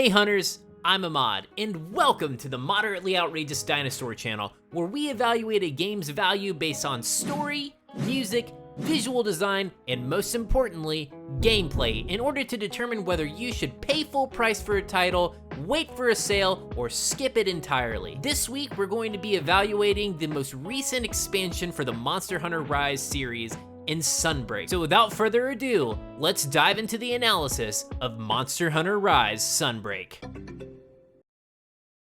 Hey Hunters, I'm Ahmad, and welcome to the Moderately Outrageous Dinosaur channel, where we evaluate a game's value based on story, music, visual design, and most importantly, gameplay, in order to determine whether you should pay full price for a title, wait for a sale, or skip it entirely. This week, we're going to be evaluating the most recent expansion for the Monster Hunter Rise series, in Sunbreak. So without further ado, let's dive into the analysis of Monster Hunter Rise Sunbreak.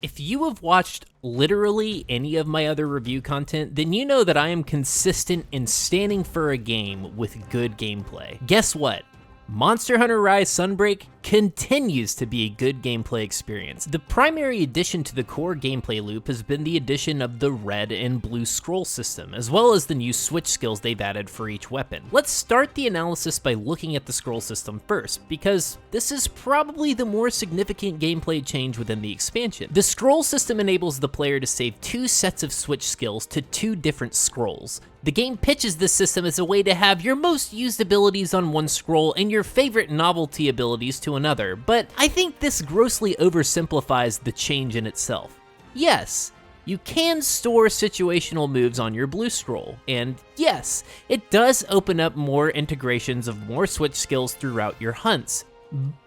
If you have watched literally any of my other review content, then you know that I am consistent in standing for a game with good gameplay. Guess what? Monster Hunter Rise Sunbreak continues to be a good gameplay experience. The primary addition to the core gameplay loop has been the addition of the red and blue scroll system, as well as the new switch skills they've added for each weapon. Let's start the analysis by looking at the scroll system first, because this is probably the more significant gameplay change within the expansion. The scroll system enables the player to save two sets of switch skills to two different scrolls. The game pitches this system as a way to have your most used abilities on one scroll and your favorite novelty abilities to another, but I think this grossly oversimplifies the change in itself. Yes, you can store situational moves on your blue scroll, and yes, it does open up more integrations of more switch skills throughout your hunts,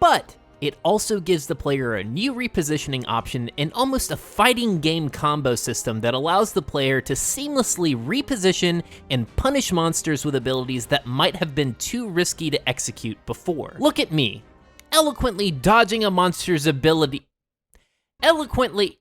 but it also gives the player a new repositioning option and almost a fighting game combo system that allows the player to seamlessly reposition and punish monsters with abilities that might have been too risky to execute before. Look at me, eloquently dodging a monster's ability. Eloquently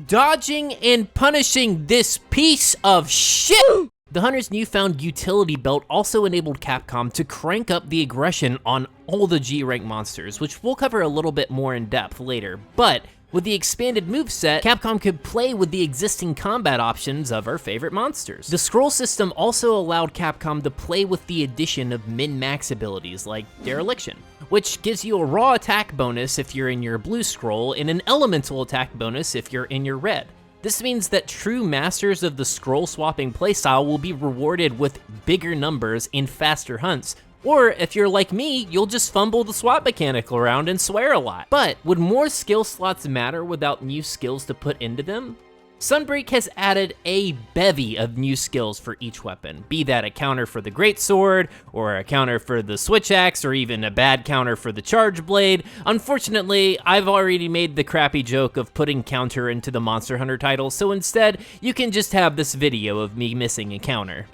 dodging and punishing this piece of shit! The Hunter's newfound utility belt also enabled Capcom to crank up the aggression on all the G-rank monsters, which we'll cover a little bit more in depth later, but with the expanded moveset, Capcom could play with the existing combat options of our favorite monsters. The scroll system also allowed Capcom to play with the addition of min-max abilities like Dereliction, which gives you a raw attack bonus if you're in your blue scroll and an elemental attack bonus if you're in your red. This means that true masters of the scroll swapping playstyle will be rewarded with bigger numbers and faster hunts, or if you're like me, you'll just fumble the swap mechanic around and swear a lot. But would more skill slots matter without new skills to put into them? Sunbreak has added a bevy of new skills for each weapon, be that a counter for the greatsword, or a counter for the switch axe, or even a bad counter for the charge blade. Unfortunately, I've already made the crappy joke of putting counter into the Monster Hunter title, so instead, you can just have this video of me missing a counter.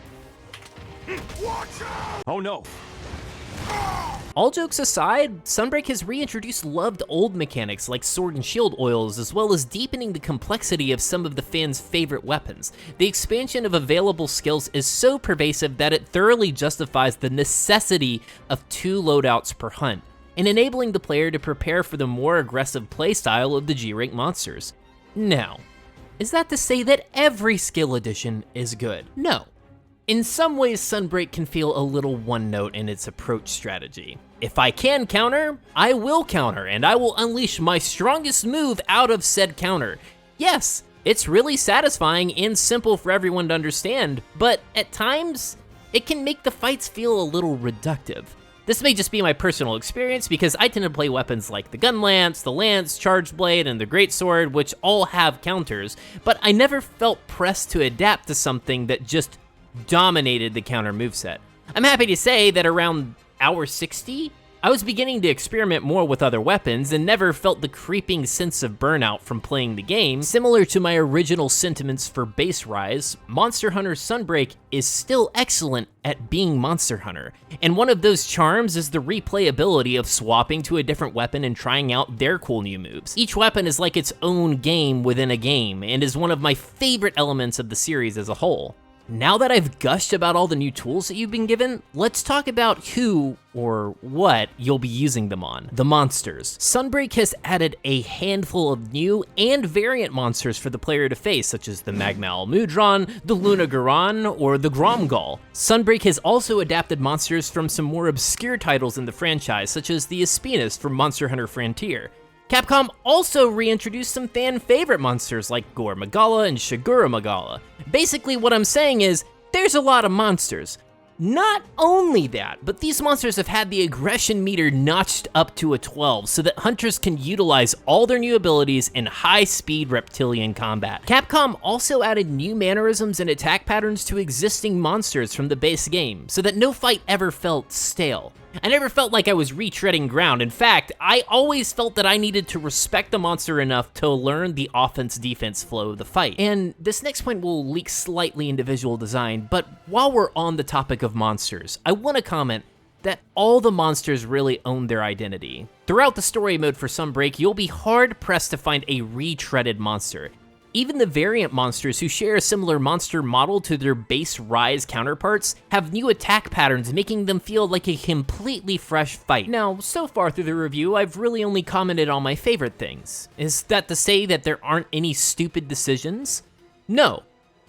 Oh no. All jokes aside, Sunbreak has reintroduced loved old mechanics like sword and shield oils, as well as deepening the complexity of some of the fans' favorite weapons. The expansion of available skills is so pervasive that it thoroughly justifies the necessity of 2 loadouts per hunt, and enabling the player to prepare for the more aggressive playstyle of the G-rank monsters. Now, is that to say that every skill addition is good? No. In some ways, Sunbreak can feel a little one-note in its approach strategy. If I can counter, I will counter, and I will unleash my strongest move out of said counter. Yes, it's really satisfying and simple for everyone to understand, but at times, it can make the fights feel a little reductive. This may just be my personal experience because I tend to play weapons like the gun lance, the lance, charge blade, and the greatsword, which all have counters, but I never felt pressed to adapt to something that just dominated the counter moveset. I'm happy to say that around hour 60, I was beginning to experiment more with other weapons and never felt the creeping sense of burnout from playing the game. Similar to my original sentiments for Base Rise, Monster Hunter Sunbreak is still excellent at being Monster Hunter, and one of those charms is the replayability of swapping to a different weapon and trying out their cool new moves. Each weapon is like its own game within a game, and is one of my favorite elements of the series as a whole. Now that I've gushed about all the new tools that you've been given, let's talk about who, or what, you'll be using them on. The monsters. Sunbreak has added a handful of new and variant monsters for the player to face, such as the Magala, the LunaGaron, or the Grom'gol. Sunbreak has also adapted monsters from some more obscure titles in the franchise, such as the Espinas from Monster Hunter Frontier. Capcom also reintroduced some fan-favorite monsters like Gore Magala and Magala. Basically what I'm saying is, there's a lot of monsters. Not only that, but these monsters have had the aggression meter notched up to a 12 so that hunters can utilize all their new abilities in high-speed reptilian combat. Capcom also added new mannerisms and attack patterns to existing monsters from the base game so that no fight ever felt stale. I never felt like I was retreading ground. In fact, I always felt that I needed to respect the monster enough to learn the offense-defense flow of the fight. And this next point will leak slightly into visual design, but while we're on the topic of monsters, I want to comment that all the monsters really own their identity. Throughout the story mode for Sunbreak, you'll be hard-pressed to find a retreaded monster. Even the variant monsters who share a similar monster model to their base Rise counterparts have new attack patterns, making them feel like a completely fresh fight. Now, so far through the review, I've really only commented on my favorite things. Is that to say that there aren't any stupid decisions? No,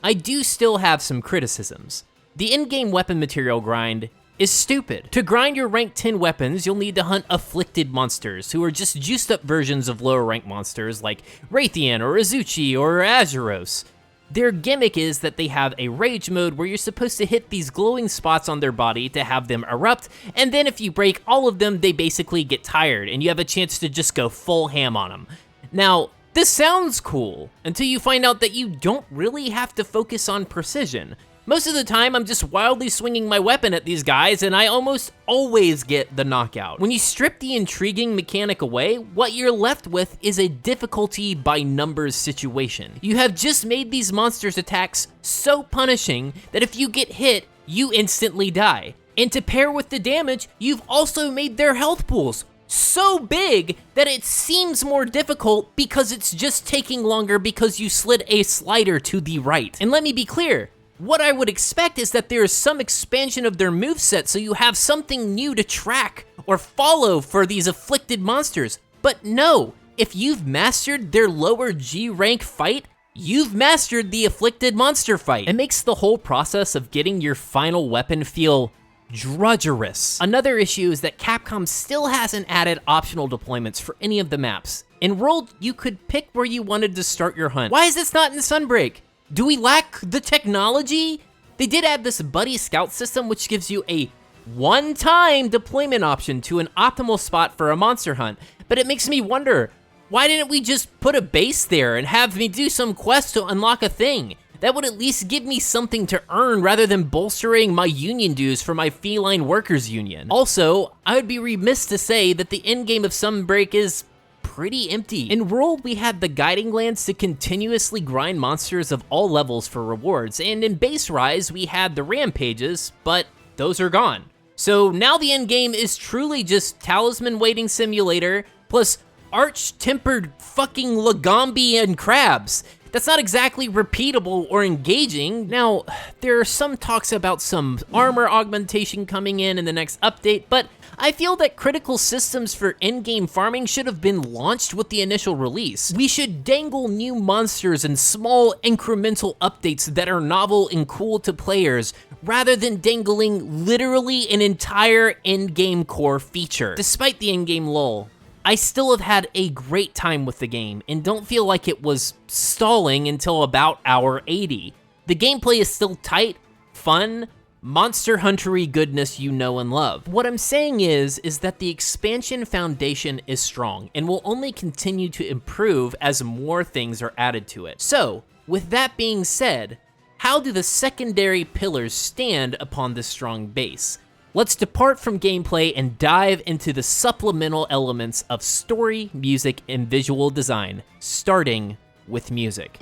I do still have some criticisms. The in-game weapon material grind is stupid. To grind your rank 10 weapons, you'll need to hunt afflicted monsters, who are just juiced up versions of lower rank monsters like Raytheon or Azuchi or Azuros. Their gimmick is that they have a rage mode where you're supposed to hit these glowing spots on their body to have them erupt, and then if you break all of them, they basically get tired, and you have a chance to just go full ham on them. Now, this sounds cool, until you find out that you don't really have to focus on precision. Most of the time, I'm just wildly swinging my weapon at these guys, and I almost always get the knockout. When you strip the intriguing mechanic away, what you're left with is a difficulty by numbers situation. You have just made these monsters' attacks so punishing that if you get hit, you instantly die. And to pair with the damage, you've also made their health pools so big that it seems more difficult because it's just taking longer because you slid a slider to the right. And let me be clear, what I would expect is that there is some expansion of their moveset so you have something new to track or follow for these afflicted monsters. But no, if you've mastered their lower G rank fight, you've mastered the afflicted monster fight. It makes the whole process of getting your final weapon feel drudgerous. Another issue is that Capcom still hasn't added optional deployments for any of the maps. In World, you could pick where you wanted to start your hunt. Why is this not in Sunbreak? Do we lack the technology? They did add this buddy scout system, which gives you a one-time deployment option to an optimal spot for a monster hunt. But it makes me wonder, why didn't we just put a base there and have me do some quest to unlock a thing? That would at least give me something to earn rather than bolstering my union dues for my feline workers union. Also, I would be remiss to say that the end game of Sunbreak is pretty empty. In World, we had the guiding lands to continuously grind monsters of all levels for rewards, and in Base Rise, we had the rampages, but those are gone. So now the end game is truly just Talisman Waiting Simulator, plus arch-tempered fucking Lagombi and crabs. That's not exactly repeatable or engaging. Now, there are some talks about some armor augmentation coming in the next update, but I feel that critical systems for in-game farming should have been launched with the initial release. We should dangle new monsters and small incremental updates that are novel and cool to players, rather than dangling literally an entire in-game core feature. Despite the in-game lull, I still have had a great time with the game and don't feel like it was stalling until about hour 80. The gameplay is still tight, fun, Monster Hunter-y goodness you know and love. What I'm saying is that the expansion foundation is strong and will only continue to improve as more things are added to it. So, with that being said, how do the secondary pillars stand upon this strong base? Let's depart from gameplay and dive into the supplemental elements of story, music, and visual design, starting with music.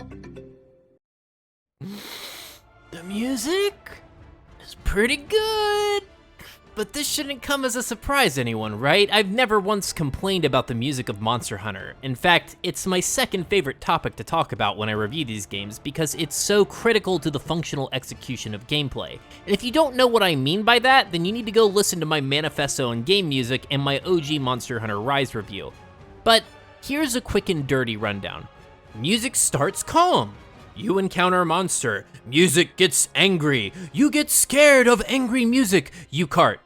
The music is pretty good, but this shouldn't come as a surprise to anyone, right? I've never once complained about the music of Monster Hunter. In fact, it's my second favorite topic to talk about when I review these games because it's so critical to the functional execution of gameplay. And if you don't know what I mean by that, then you need to go listen to my manifesto on game music and my OG Monster Hunter Rise review. But here's a quick and dirty rundown. Music starts calm. You encounter a monster. Music gets angry. You get scared of angry music. You cart.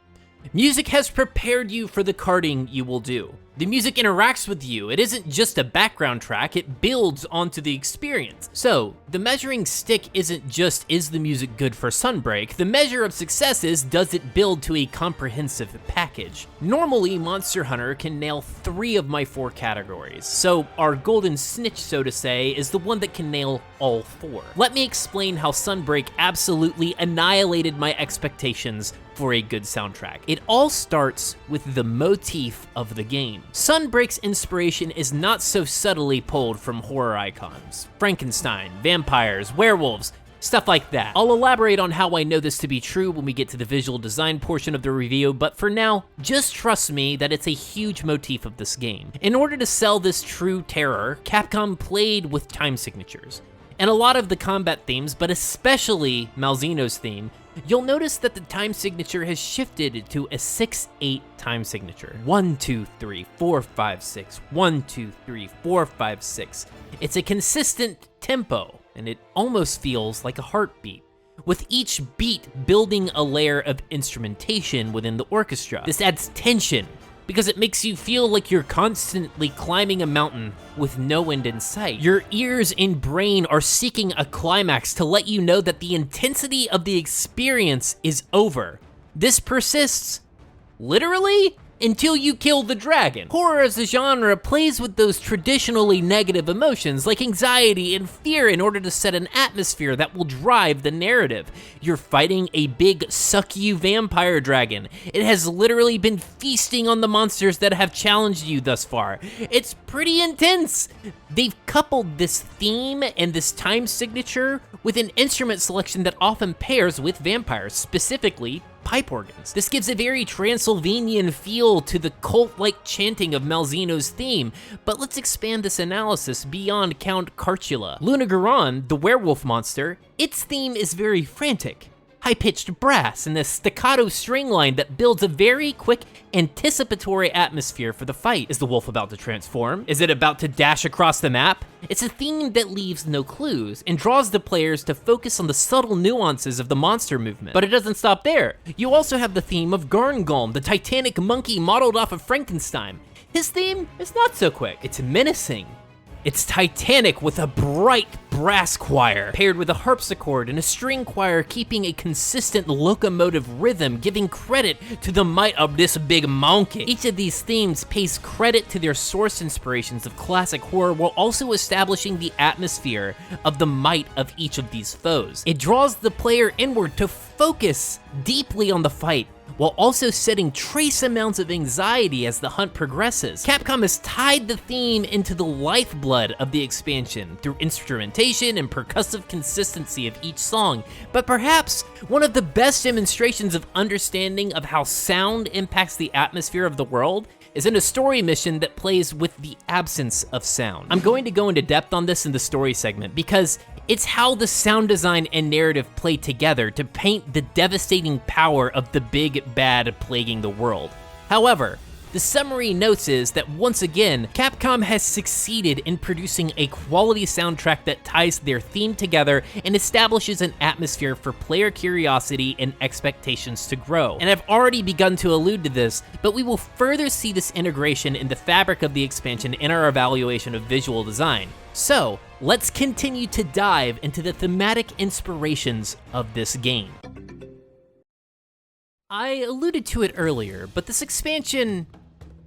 Music has prepared you for the carting you will do. The music interacts with you. It isn't just a background track, it builds onto the experience. So, the measuring stick isn't just, is the music good for Sunbreak? The measure of success is, does it build to a comprehensive package? Normally, Monster Hunter can nail 3 of my 4 categories, so our golden snitch, so to say, is the one that can nail all 4. Let me explain how Sunbreak absolutely annihilated my expectations for a good soundtrack. It all starts with the motif of the game. Sunbreak's inspiration is not so subtly pulled from horror icons. Frankenstein, vampires, werewolves, stuff like that. I'll elaborate on how I know this to be true when we get to the visual design portion of the review, but for now, just trust me that it's a huge motif of this game. In order to sell this true terror, Capcom played with time signatures. And a lot of the combat themes, but especially Malzeno's theme, you'll notice that the time signature has shifted to a 6/8 time signature. 1, 2, 3, 4, 5, 6. 1, 2, 3, 4, 5, 6. It's a consistent tempo, and it almost feels like a heartbeat, with each beat building a layer of instrumentation within the orchestra. This adds tension, because it makes you feel like you're constantly climbing a mountain with no end in sight. Your ears and brain are seeking a climax to let you know that the intensity of the experience is over. This persists, literally, until you kill the dragon. Horror as a genre plays with those traditionally negative emotions like anxiety and fear in order to set an atmosphere that will drive the narrative. You're fighting a big suck-you vampire dragon. It has literally been feasting on the monsters that have challenged you thus far. It's pretty intense. They've coupled this theme and this time signature with an instrument selection that often pairs with vampires, specifically pipe organs. This gives a very Transylvanian feel to the cult-like chanting of Malzeno's theme, but let's expand this analysis beyond Count Cartula. LunaGaron, the werewolf monster, its theme is very frantic. High-pitched brass and a staccato string line that builds a very quick, anticipatory atmosphere for the fight. Is the wolf about to transform? Is it about to dash across the map? It's a theme that leaves no clues and draws the players to focus on the subtle nuances of the monster movement. But it doesn't stop there. You also have the theme of Grom'gol, the titanic monkey modeled off of Frankenstein. His theme is not so quick. It's menacing. It's titanic with a bright brass choir, paired with a harpsichord and a string choir, keeping a consistent locomotive rhythm, giving credit to the might of this big monkey. Each of these themes pays credit to their source inspirations of classic horror while also establishing the atmosphere of the might of each of these foes. It draws the player inward to focus deeply on the fight, while also setting trace amounts of anxiety as the hunt progresses. Capcom has tied the theme into the lifeblood of the expansion through instrumentation and percussive consistency of each song, but perhaps one of the best demonstrations of understanding of how sound impacts the atmosphere of the world is in a story mission that plays with the absence of sound. I'm going to go into depth on this in the story segment because it's how the sound design and narrative play together to paint the devastating power of the big bad plaguing the world. However, the summary notes is that once again, Capcom has succeeded in producing a quality soundtrack that ties their theme together and establishes an atmosphere for player curiosity and expectations to grow. And I've already begun to allude to this, but we will further see this integration in the fabric of the expansion in our evaluation of visual design. So, let's continue to dive into the thematic inspirations of this game. I alluded to it earlier, but this expansion,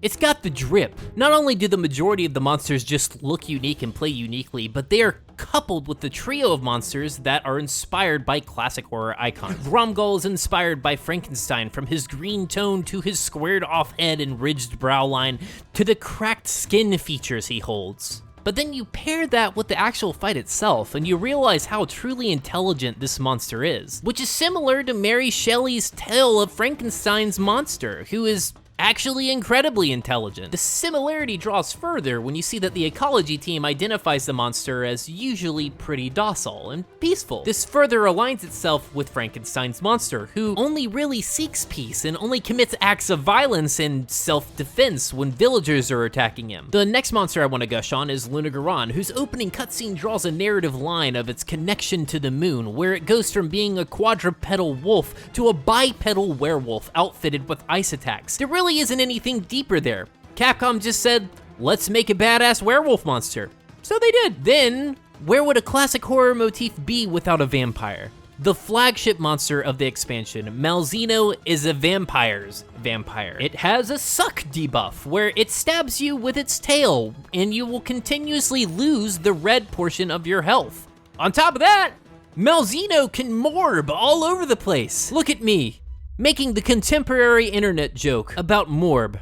it's got the drip. Not only do the majority of the monsters just look unique and play uniquely, but they are coupled with the trio of monsters that are inspired by classic horror icons. Grom'gol is inspired by Frankenstein, from his green tone to his squared off head and ridged brow line to the cracked skin features he holds. But then you pair that with the actual fight itself, and you realize how truly intelligent this monster is, which is similar to Mary Shelley's tale of Frankenstein's monster, who is actually incredibly intelligent. The similarity draws further when you see that the ecology team identifies the monster as usually pretty docile and peaceful. This further aligns itself with Frankenstein's monster, who only really seeks peace and only commits acts of violence and self-defense when villagers are attacking him. The next monster I want to gush on is LunaGaron, whose opening cutscene draws a narrative line of its connection to the moon, where it goes from being a quadrupedal wolf to a bipedal werewolf outfitted with ice attacks. There really isn't anything deeper there. Capcom just said, let's make a badass werewolf monster. So they did. Then, where would a classic horror motif be without a vampire? The flagship monster of the expansion, Malzeno, is a vampire's vampire. It has a suck debuff, where it stabs you with its tail, and you will continuously lose the red portion of your health. On top of that, Malzeno can morb all over the place. Look at me, making the contemporary internet joke about morb.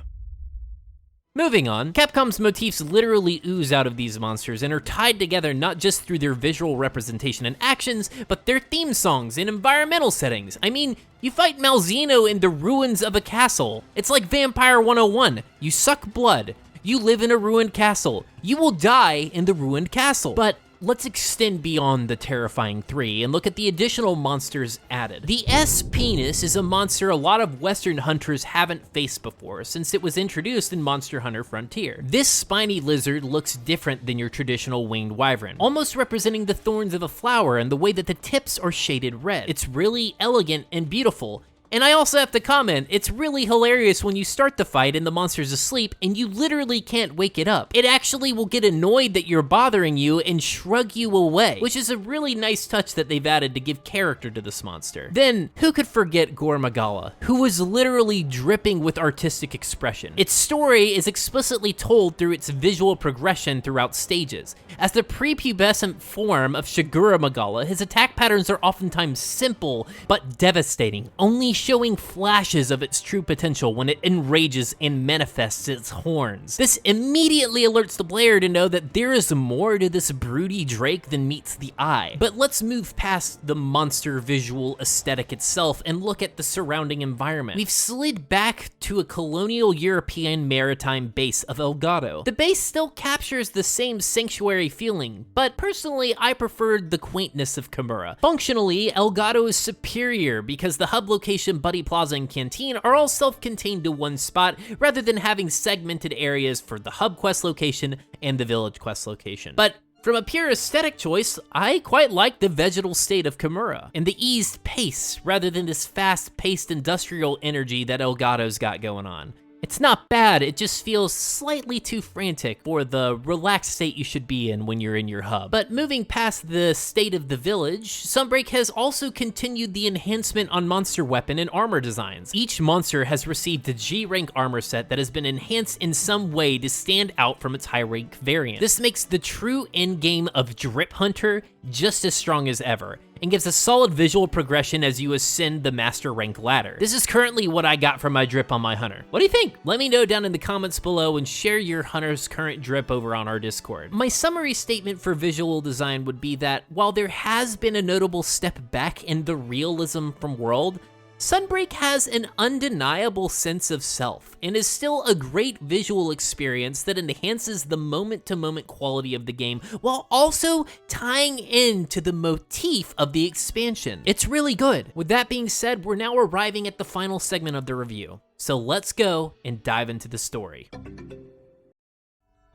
Moving on, Capcom's motifs literally ooze out of these monsters and are tied together not just through their visual representation and actions, but their theme songs and environmental settings. I mean, you fight Malzeno in the ruins of a castle. It's like Vampire 101. You suck blood. You live in a ruined castle. You will die in the ruined castle. But let's extend beyond the terrifying three and look at the additional monsters added. The Espinas is a monster a lot of Western hunters haven't faced before since it was introduced in Monster Hunter Frontier. This spiny lizard looks different than your traditional winged wyvern, almost representing the thorns of a flower and the way that the tips are shaded red. It's really elegant and beautiful. And I also have to comment, it's really hilarious when you start the fight and the monster's asleep and you literally can't wake it up. It actually will get annoyed that you're bothering you and shrug you away, which is a really nice touch that they've added to give character to this monster. Then, who could forget Gore Magala, who was literally dripping with artistic expression. Its story is explicitly told through its visual progression throughout stages. As the prepubescent form of Shigura Magala, his attack patterns are oftentimes simple but devastating, only showing flashes of its true potential when it enrages and manifests its horns. This immediately alerts the player to know that there is more to this broody drake than meets the eye. But let's move past the monster visual aesthetic itself and look at the surrounding environment. We've slid back to a colonial European maritime base of Elgato. The base still captures the same sanctuary feeling, but personally I preferred the quaintness of Kimura. Functionally, Elgato is superior because the hub location, Buddy Plaza, and Canteen are all self-contained to one spot rather than having segmented areas for the hub quest location and the village quest location. But from a pure aesthetic choice, I quite like the vegetal state of Kimura and the eased pace rather than this fast-paced industrial energy that Elgato's got going on. It's not bad, it just feels slightly too frantic for the relaxed state you should be in when you're in your hub. But moving past the state of the village, Sunbreak has also continued the enhancement on monster weapon and armor designs. Each monster has received a G-rank armor set that has been enhanced in some way to stand out from its high-rank variant. This makes the true endgame of Drip Hunter just as strong as ever, and gives a solid visual progression as you ascend the master rank ladder. This is currently what I got from my drip on my hunter. What do you think? Let me know down in the comments below and share your hunter's current drip over on our Discord. My summary statement for visual design would be that while there has been a notable step back in the realism from World, Sunbreak has an undeniable sense of self and is still a great visual experience that enhances the moment-to-moment quality of the game while also tying into the motif of the expansion. It's really good. With that being said, we're now arriving at the final segment of the review. So let's go and dive into the story.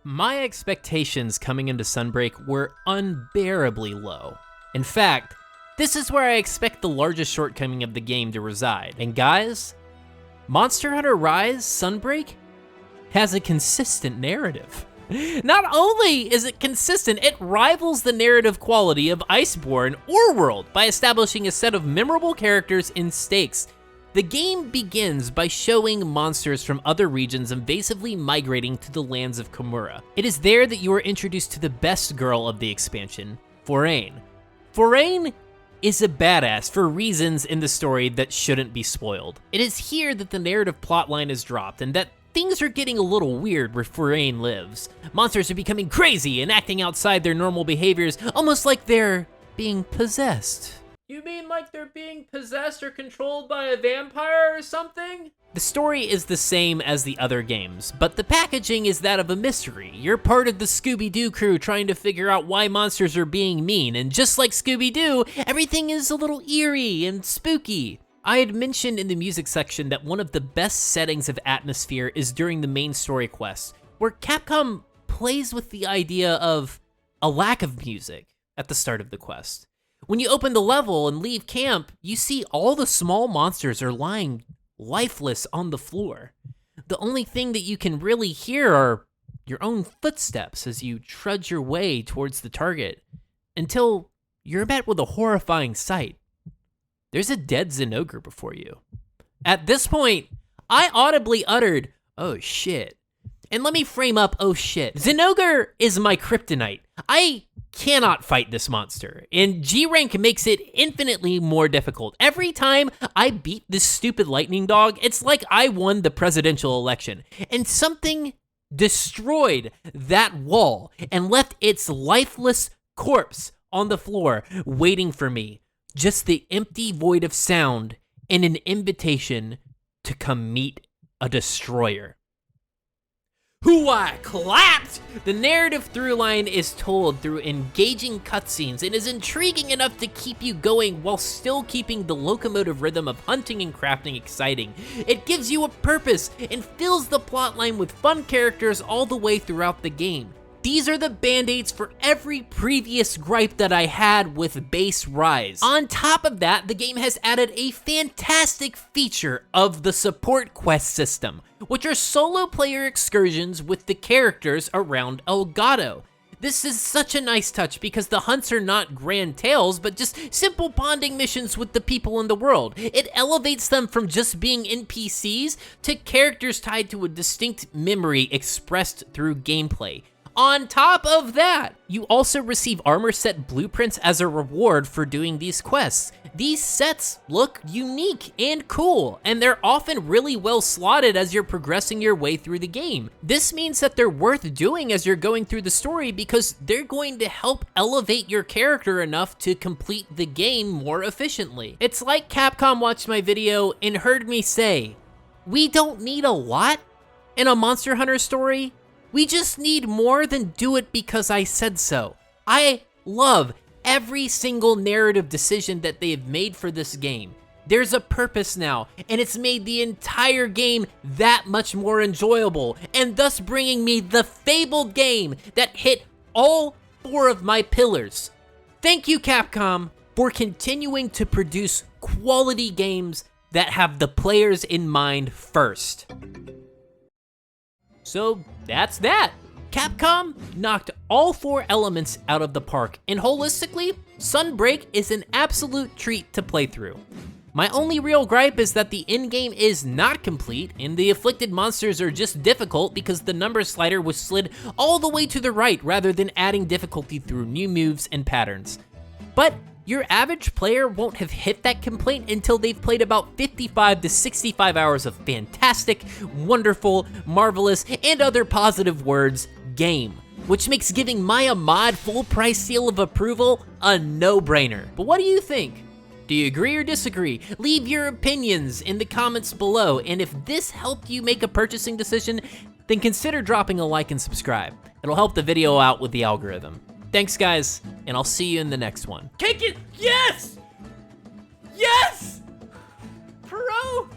My expectations coming into Sunbreak were unbearably low. In fact, this is where I expect the largest shortcoming of the game to reside. And guys, Monster Hunter Rise Sunbreak has a consistent narrative. Not only is it consistent, it rivals the narrative quality of Iceborne or World by establishing a set of memorable characters and stakes. The game begins by showing monsters from other regions invasively migrating to the lands of Kimura. It is there that you are introduced to the best girl of the expansion, Forain. Forain is a badass for reasons in the story that shouldn't be spoiled. It is here that the narrative plotline is dropped and that things are getting a little weird where Forain lives. Monsters are becoming crazy and acting outside their normal behaviors, almost like they're being possessed. You mean like they're being possessed or controlled by a vampire or something? The story is the same as the other games, but the packaging is that of a mystery. You're part of the Scooby-Doo crew trying to figure out why monsters are being mean, and just like Scooby-Doo, everything is a little eerie and spooky. I had mentioned in the music section that one of the best settings of atmosphere is during the main story quest, where Capcom plays with the idea of a lack of music at the start of the quest. When you open the level and leave camp, you see all the small monsters are lying lifeless on the floor. The only thing that you can really hear are your own footsteps as you trudge your way towards the target, until you're met with a horrifying sight. There's a dead Zinogre before you. At this point, I audibly uttered, "Oh shit." And let me frame up, oh shit. Zinogre is my kryptonite. I cannot fight this monster, and G rank makes it infinitely more difficult. Every time I beat this stupid lightning dog, it's like I won the presidential election, and something destroyed that wall and left its lifeless corpse on the floor waiting for me. Just the empty void of sound and an invitation to come meet a destroyer. Hoo-ah, clapped! The narrative throughline is told through engaging cutscenes and is intriguing enough to keep you going while still keeping the locomotive rhythm of hunting and crafting exciting. It gives you a purpose and fills the plotline with fun characters all the way throughout the game. These are the band-aids for every previous gripe that I had with Base Rise. On top of that, the game has added a fantastic feature of the support quest system, which are solo player excursions with the characters around Elgato. This is such a nice touch because the hunts are not grand tales, but just simple bonding missions with the people in the world. It elevates them from just being NPCs to characters tied to a distinct memory expressed through gameplay. On top of that, you also receive armor set blueprints as a reward for doing these quests. These sets look unique and cool, and they're often really well slotted as you're progressing your way through the game. This means that they're worth doing as you're going through the story because they're going to help elevate your character enough to complete the game more efficiently. It's like Capcom watched my video and heard me say, "We don't need a lot in a Monster Hunter story. We just need more than do it because I said so." I love every single narrative decision that they have made for this game. There's a purpose now, and it's made the entire game that much more enjoyable, and thus bringing me the fabled game that hit all 4 of my pillars. Thank you, Capcom, for continuing to produce quality games that have the players in mind first. So that's that. Capcom knocked all 4 elements out of the park, and holistically, Sunbreak is an absolute treat to play through. My only real gripe is that the endgame is not complete, and the afflicted monsters are just difficult because the number slider was slid all the way to the right rather than adding difficulty through new moves and patterns. But your average player won't have hit that complaint until they've played about 55 to 65 hours of fantastic, wonderful, marvelous, and other positive words game, which makes giving my Ahmad full price seal of approval a no-brainer. But what do you think? Do you agree or disagree? Leave your opinions in the comments below, and if this helped you make a purchasing decision, then consider dropping a like and subscribe. It'll help the video out with the algorithm. Thanks, guys, and I'll see you in the next one. Kick it! Yes! Yes! Pro!